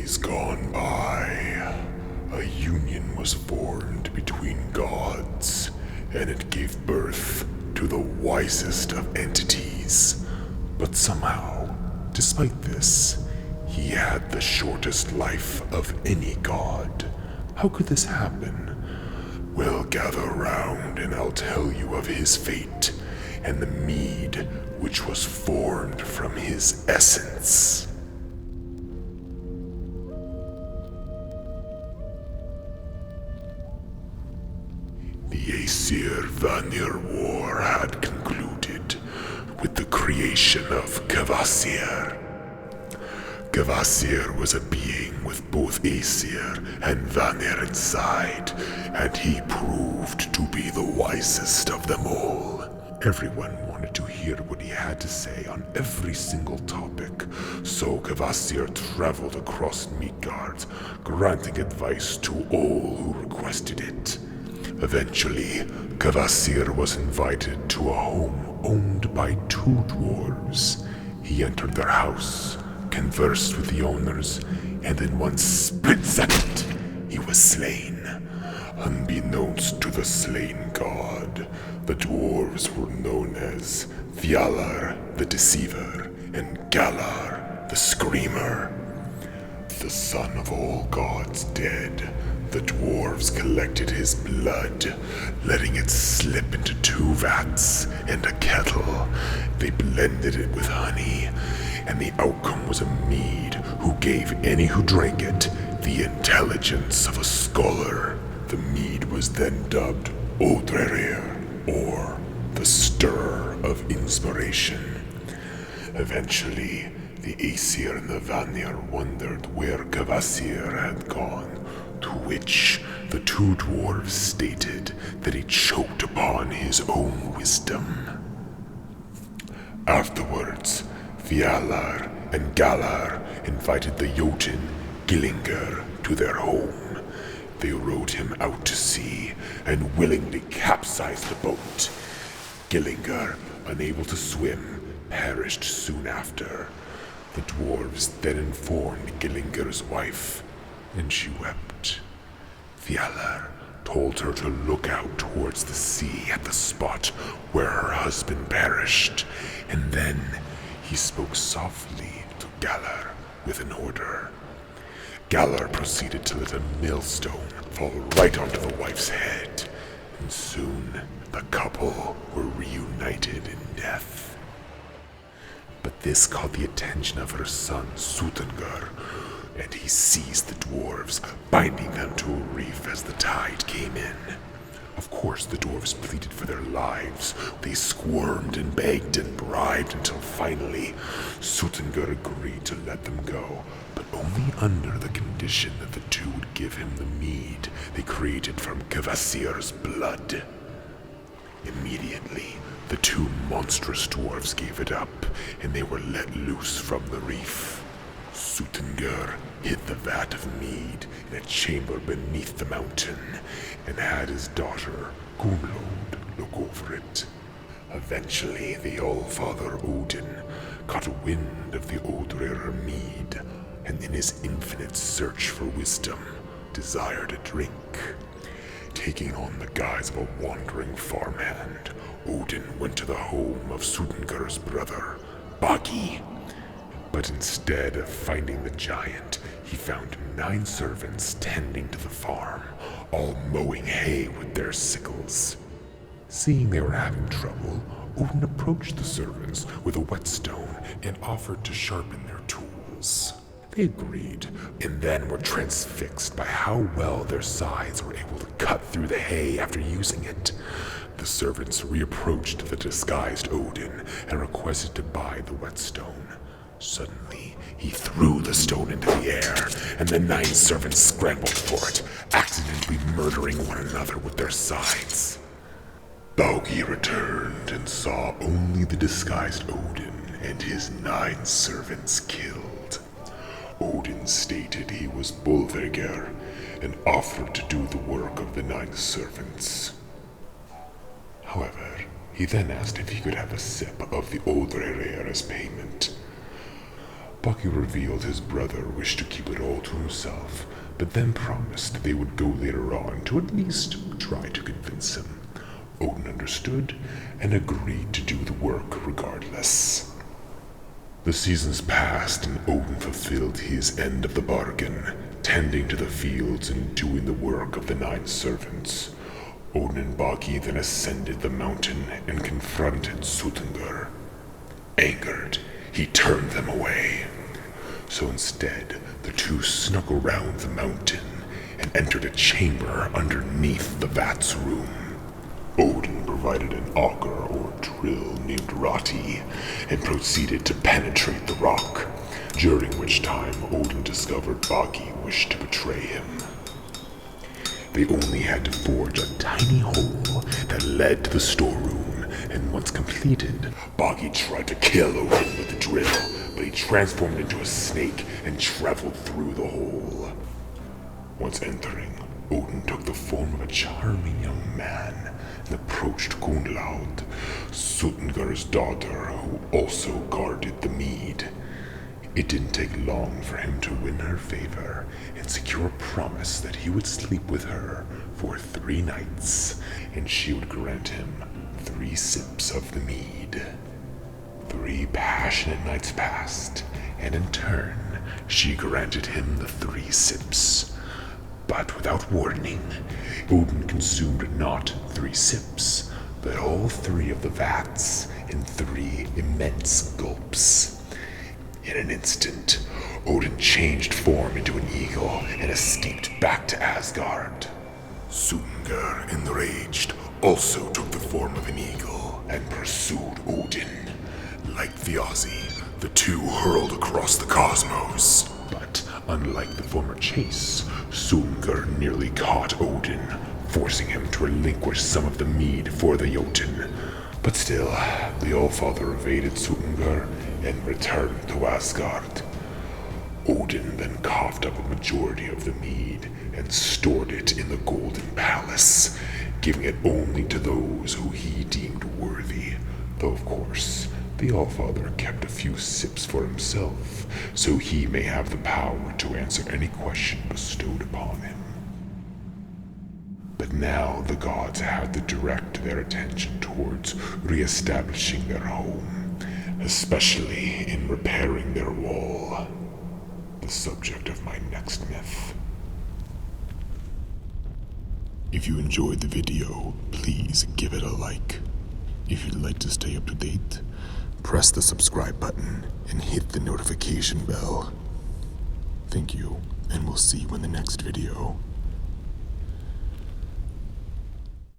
days gone by, a union was formed between gods, and it gave birth to the wisest of entities. But somehow, despite this, he had the shortest life of any god. How could this happen? Well, gather round and I'll tell you of his fate and the mead which was formed from his essence. The Aesir-Vanir War had concluded with the creation of Kvasir. Kvasir was a being with both Aesir and Vanir inside, and he proved to be the wisest of them all. Everyone wanted to hear what he had to say on every single topic, so Kvasir traveled across Midgard, granting advice to all who requested it. Eventually, Kvasir was invited to a home owned by two dwarves. He entered their house, conversed with the owners, and in one split second, he was slain. Unbeknownst to the slain god, the dwarves were known as Fjalar the Deceiver and Galar the Screamer. The son of all gods dead, the dwarves collected his blood, letting it slip into two vats and a kettle. They blended it with honey, and the outcome was a mead who gave any who drank it the intelligence of a scholar. The mead was then dubbed Odrerir, or the Stir of Inspiration. Eventually, the Aesir and the Vanir wondered where Kvasir had gone, to which the two dwarves stated that he choked upon his own wisdom. Afterwards, Fjalar and Galar invited the Jotun Gillinger to their home. They rowed him out to sea and willingly capsized the boat. Gillinger, unable to swim, perished soon after. The dwarves then informed Gillinger's wife, and she wept. Fjalar told her to look out towards the sea at the spot where her husband perished, and then he spoke softly to Galar with an order. Galar proceeded to let a millstone fall right onto the wife's head, and soon the couple were reunited in death. But this caught the attention of her son Suttungr, and he seized the dwarves, binding them to a reef as the tide came in. Of course, the dwarves pleaded for their lives. They squirmed and begged and bribed until finally Suttungr agreed to let them go, but only under the condition that the two would give him the mead they created from Kvasir's blood. Immediately, the two monstrous dwarves gave it up, and they were let loose from the reef. Suttungr hid the vat of mead in a chamber beneath the mountain, and had his daughter, Gunnlod, look over it. Eventually, the Allfather Odin caught wind of the Odrerir mead, and in his infinite search for wisdom, desired a drink. Taking on the guise of a wandering farmhand, Odin went to the home of Suttungr's brother, Bagi. But instead of finding the giant, he found 9 servants tending to the farm, all mowing hay with their sickles. Seeing they were having trouble, Odin approached the servants with a whetstone and offered to sharpen their tools. They agreed, and then were transfixed by how well their scythes were able to cut through the hay after using it. The servants reapproached the disguised Odin and requested to buy the whetstone. Suddenly, he threw the stone into the air, and the 9 servants scrambled for it, accidentally murdering one another with their scythes. Baugi returned and saw only the disguised Odin and his 9 servants killed. Odin stated he was Bolverger and offered to do the work of the 9 servants. However, he then asked if he could have a sip of the Odrerir as payment. Bucky revealed his brother wished to keep it all to himself, but then promised they would go later on to at least try to convince him. Odin understood and agreed to do the work regardless. The seasons passed and Odin fulfilled his end of the bargain, tending to the fields and doing the work of the 9 servants. Odin and Baki then ascended the mountain and confronted Suttungr. Angered, he turned them away. So instead, the two snuck around the mountain and entered a chamber underneath the vat's room. Odin provided an auger or drill named Rati and proceeded to penetrate the rock, during which time Odin discovered Baki wished to betray him. They only had to forge a tiny hole that led to the storeroom, and once completed, Baki tried to kill Odin with the drill, but he transformed into a snake and traveled through the hole. Once entering, Odin took the form of a charming young man and approached Gunnlaud, Suttungr's daughter, who also guarded the mead. It didn't take long for him to win her favor and secure a promise that he would sleep with her for 3 nights, and she would grant him 3 sips of the mead. 3 passionate nights passed, and in turn, she granted him the 3 sips. But without warning, Odin consumed not 3 sips, but all 3 of the vats in 3 immense gulps. In an instant, Odin changed form into an eagle and escaped back to Asgard. Suttungr, enraged, also took the form of an eagle and pursued Odin. Like Thiazi, the two hurled across the cosmos. But unlike the former chase, Suttungr nearly caught Odin, forcing him to relinquish some of the mead for the Jotun. But still, the Allfather evaded Suttungr and returned to Asgard. Odin then coughed up a majority of the mead and stored it in the Golden Palace, giving it only to those who he deemed worthy, though of course, the Allfather kept a few sips for himself, so he may have the power to answer any question bestowed upon him. But now the gods had to direct their attention towards re-establishing their home, especially in repairing their wall, the subject of my next myth. If you enjoyed the video, please give it a like. If you'd like to stay up to date, press the subscribe button and hit the notification bell. Thank you, and we'll see you in the next video.